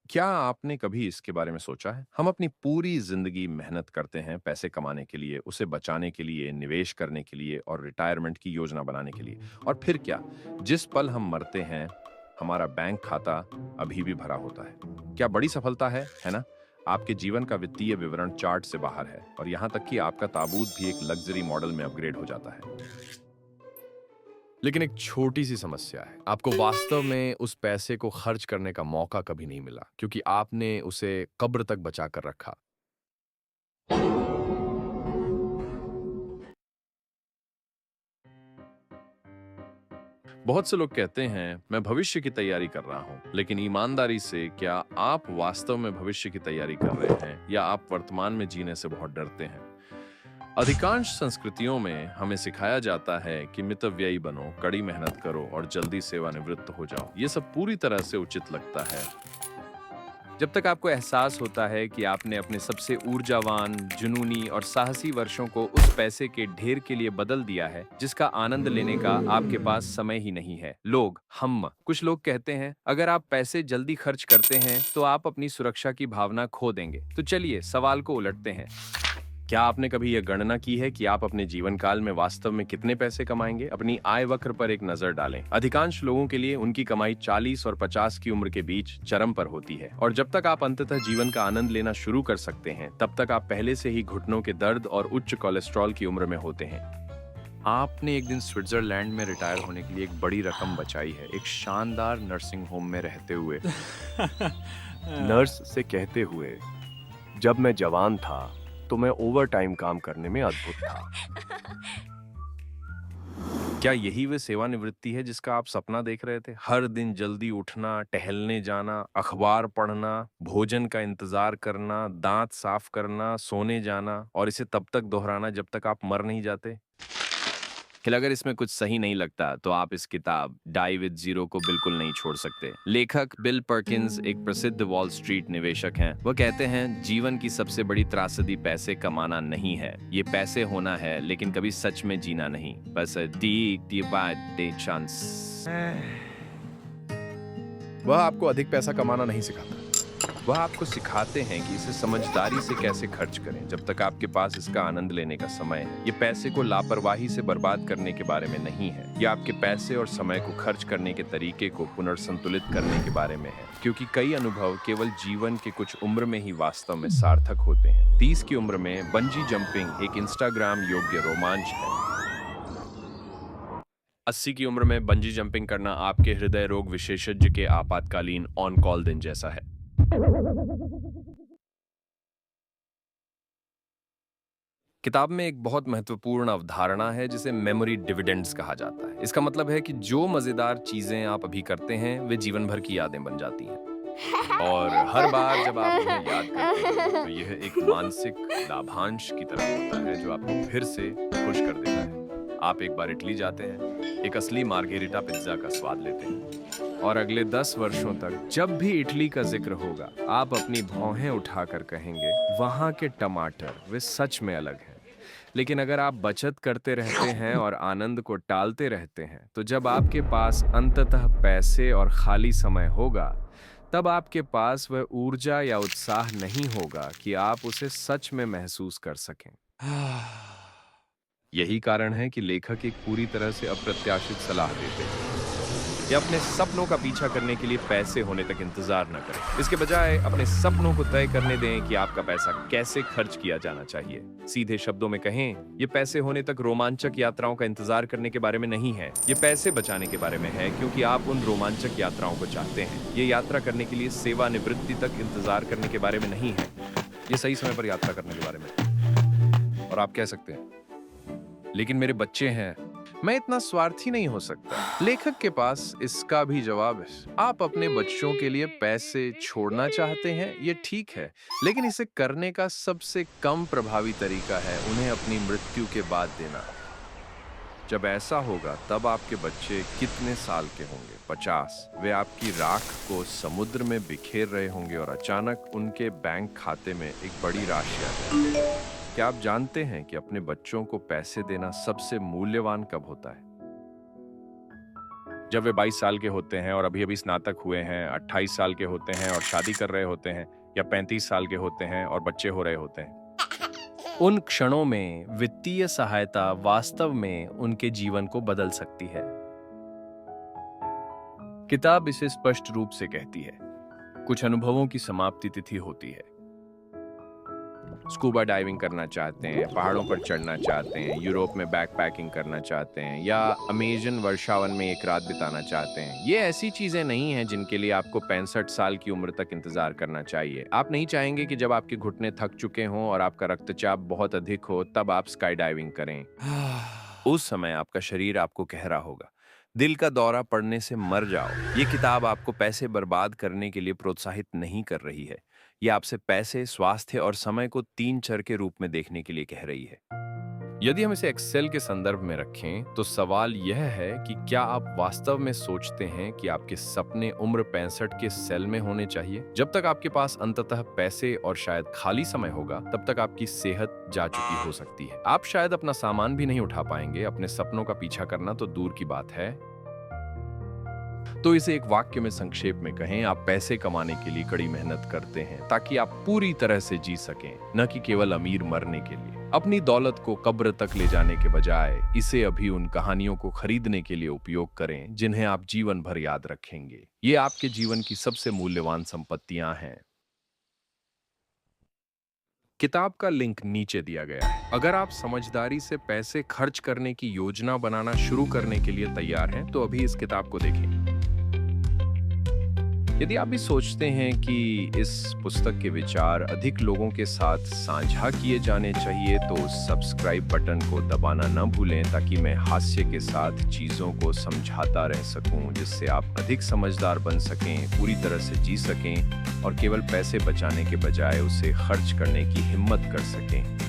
क्या आपने कभी इसके बारे में सोचा है? हम अपनी पूरी ज़िंदगी मेहनत करते हैं पैसे कमाने के लिए, उसे बचाने के लिए, निवेश करने के लिए और रिटायरमेंट की योजना बनाने के लिए। और फिर क्या? जिस पल हम मरते हैं, हमारा बैंक खाता अभी भी भरा होता है। क्या बड़ी सफलता है ना? आपके जीवन का वित्तीय विवरण चार्ट से बाहर है और यहाँ तक कि आपका ताबूत भी एक लग्ज़री मॉडल में अपग्रेड हो जाता है। लेकिन एक छोटी सी समस्या है। आपको वास्तव में उस पैसे को खर्च करने का मौका कभी नहीं मिला क्योंकि आपने उसे कब्र तक बचा कर रखा। बहुत से लोग कहते हैं, मैं भविष्य की तैयारी कर रहा हूं, लेकिन ईमानदारी से क्या आप वास्तव में भविष्य की तैयारी कर रहे हैं या आप वर्तमान में जीने से बहुत डरते हैं? अधिकांश संस्कृतियों में हमें सिखाया जाता है कि मितव्ययी बनो, कड़ी मेहनत करो और जल्दी सेवानिवृत्त हो जाओ। ये सब पूरी तरह से उचित लगता है जब तक आपको एहसास होता है कि आपने अपने सबसे ऊर्जावान, जुनूनी और साहसी वर्षों को उस पैसे के ढेर के लिए बदल दिया है जिसका आनंद लेने का आपके पास समय ही नहीं है। कुछ लोग कहते हैं, अगर आप पैसे जल्दी खर्च करते हैं तो आप अपनी सुरक्षा की भावना खो देंगे। तो चलिए सवाल को उलटते हैं। क्या आपने कभी यह गणना की है कि आप अपने जीवन काल में वास्तव में कितने पैसे कमाएंगे? अपनी आय वक्र पर एक नजर डालें। अधिकांश लोगों के लिए उनकी कमाई 40 और 50 की उम्र के बीच चरम पर होती है और जब तक आप अंततः जीवन का आनंद लेना शुरू कर सकते हैं, तब तक आप पहले से ही घुटनों के दर्द और उच्च कोलेस्ट्रॉल की उम्र में होते हैं। आपने एक दिन स्विट्जरलैंड में रिटायर होने के लिए एक बड़ी रकम बचाई है, एक शानदार नर्सिंग होम में रहते हुए। नर्स से कहते हुए, जब मैं जवान था तो मैं ओवर टाइम काम करने में अद्भुत था। क्या यही वे सेवानिवृत्ति है जिसका आप सपना देख रहे थे? हर दिन जल्दी उठना, टहलने जाना, अखबार पढ़ना, भोजन का इंतजार करना, दांत साफ करना, सोने जाना और इसे तब तक दोहराना जब तक आप मर नहीं जाते? अगर इसमें कुछ सही नहीं लगता तो आप इस किताब डाई विद जीरो को बिल्कुल नहीं छोड़ सकते। लेखक बिल पर्किंस एक प्रसिद्ध वॉल स्ट्रीट निवेशक हैं। वह कहते हैं, जीवन की सबसे बड़ी त्रासदी पैसे कमाना नहीं है, ये पैसे होना है लेकिन कभी सच में जीना नहीं। बस डी बाय चांस। वह आपको अधिक पैसा कमाना नहीं सिखाता, वह आपको सिखाते हैं कि इसे समझदारी से कैसे खर्च करें जब तक आपके पास इसका आनंद लेने का समय है। ये पैसे को लापरवाही से बर्बाद करने के बारे में नहीं है, यह आपके पैसे और समय को खर्च करने के तरीके को पुनर्संतुलित करने के बारे में है, क्योंकि कई अनुभव केवल जीवन के कुछ उम्र में ही वास्तव में सार्थक होते हैं। 30 की उम्र में बंजी जंपिंग एक इंस्टाग्राम योग्य रोमांच है। 80 की उम्र में बंजी जंपिंग करना आपके हृदय रोग विशेषज्ञ के आपातकालीन ऑन कॉल दिन जैसा है। किताब में एक बहुत महत्वपूर्ण अवधारणा है जिसे मेमोरी डिविडेंड्स कहा जाता है। इसका मतलब है कि जो मजेदार चीजें आप अभी करते हैं वे जीवन भर की यादें बन जाती हैं और हर बार जब आप उन्हें याद करते हैं तो यह एक मानसिक लाभांश की तरह होता है जो आपको फिर से खुश कर देता है। आप एक बार इटली जाते हैं, एक असली मार्गेरिटा पिज्जा का स्वाद लेते हैं और अगले 10 वर्षों तक जब भी इटली का जिक्र होगा आप अपनी भौहें उठाकर कहेंगे, वहां के टमाटर वे सच में अलग हैं। लेकिन अगर आप बचत करते रहते हैं और आनंद को टालते रहते हैं, तो जब आपके पास अंततः पैसे और खाली समय होगा, तब आपके पास वह ऊर्जा या उत्साह नहीं होगा कि आप उसे सच में महसूस कर सकें। यही कारण है कि लेखक एक पूरी तरह से अप्रत्याशित सलाह देते हैं कि अपने सपनों का पीछा करने के लिए पैसे होने तक इंतजार न करें। इसके बजाय अपने सपनों को तय करने दें कि आपका पैसा कैसे खर्च किया जाना चाहिए। सीधे शब्दों में कहें, ये पैसे होने तक रोमांचक यात्राओं का इंतजार करने के बारे में नहीं है, ये पैसे बचाने के बारे में है, क्योंकि आप उन रोमांचक यात्राओं को चाहते हैं। ये यात्रा करने के लिए सेवानिवृत्ति तक इंतजार करने के बारे में नहीं है, ये सही समय पर यात्रा करने के बारे में है। और आप कह सकते हैं, लेकिन मेरे बच्चे हैं, मैं इतना स्वार्थी नहीं हो सकता। लेखक के पास इसका भी जवाब है। आप अपने बच्चों के लिए पैसे छोड़ना चाहते हैं, ये ठीक है, लेकिन इसे करने का सबसे कम प्रभावी तरीका है उन्हें अपनी मृत्यु के बाद देना। जब ऐसा होगा तब आपके बच्चे कितने साल के होंगे? 50। वे आपकी राख को समुद्र में बिखेर रहे होंगे और अचानक उनके बैंक खाते में एक बड़ी राशि आ जाएगी। क्या आप जानते हैं कि अपने बच्चों को पैसे देना सबसे मूल्यवान कब होता है? जब वे 22 साल के होते हैं और अभी-अभी स्नातक हुए हैं, 28 साल के होते हैं और शादी कर रहे होते हैं, या 35 साल के होते हैं और बच्चे हो रहे होते हैं। उन क्षणों में वित्तीय सहायता वास्तव में उनके जीवन को बदल सकती है। किताब इसे स्पष्ट रूप से कहती है। कुछ अनुभवों की समाप्ति तिथि होती है। स्कूबा डाइविंग करना चाहते हैं, पहाड़ों पर चढ़ना चाहते हैं, यूरोप में बैकपैकिंग करना चाहते हैं, या अमेजन वर्षावन में एक रात बिताना चाहते हैं। ये ऐसी चीजें नहीं हैं जिनके लिए आपको 65 साल की उम्र तक इंतजार करना चाहिए। आप नहीं चाहेंगे कि जब आपके घुटने थक चुके हों और आपका रक्तचाप बहुत अधिक हो, तब आप स्काई डाइविंग करें। उस समय आपका शरीर आपको कह रहा होगा, दिल का दौरा पड़ने से मर जाओ। ये किताब आपको पैसे बर्बाद करने के लिए प्रोत्साहित नहीं कर रही है। ये आपसे पैसे, स्वास्थ्य और समय को 3 चर के रूप में देखने के लिए कह रही है। यदि हम इसे एक्सेल के संदर्भ में रखें, तो सवाल यह है कि क्या आप वास्तव में सोचते हैं कि आपके सपने उम्र 65 के सेल में होने चाहिए? जब तक आपके पास अंततः पैसे और शायद खाली समय होगा, तब तक आपकी सेहत जा चुकी हो सकती है। आप शायद अपना सामान भी नहीं उठा पाएंगे। अपने सपनों का पीछा करना तो दूर की बात है। तो इसे एक वाक्य में संक्षेप में कहें, आप पैसे कमाने के लिए कड़ी मेहनत करते हैं ताकि आप पूरी तरह से जी सकें, न कि केवल अमीर मरने के लिए। अपनी दौलत को कब्र तक ले जाने के बजाय इसे अभी उन कहानियों को खरीदने के लिए उपयोग करें जिन्हें आप जीवन भर याद रखेंगे। ये आपके जीवन की सबसे मूल्यवान संपत्तियां हैं। किताब का लिंक नीचे दिया गया है। अगर आप समझदारी से पैसे खर्च करने की योजना बनाना शुरू करने के लिए तैयार हैं, तो अभी इस किताब को देखें। यदि आप भी सोचते हैं कि इस पुस्तक के विचार अधिक लोगों के साथ साझा किए जाने चाहिए, तो सब्सक्राइब बटन को दबाना न भूलें, ताकि मैं हास्य के साथ चीज़ों को समझाता रह सकूं, जिससे आप अधिक समझदार बन सकें, पूरी तरह से जी सकें और केवल पैसे बचाने के बजाय उसे खर्च करने की हिम्मत कर सकें।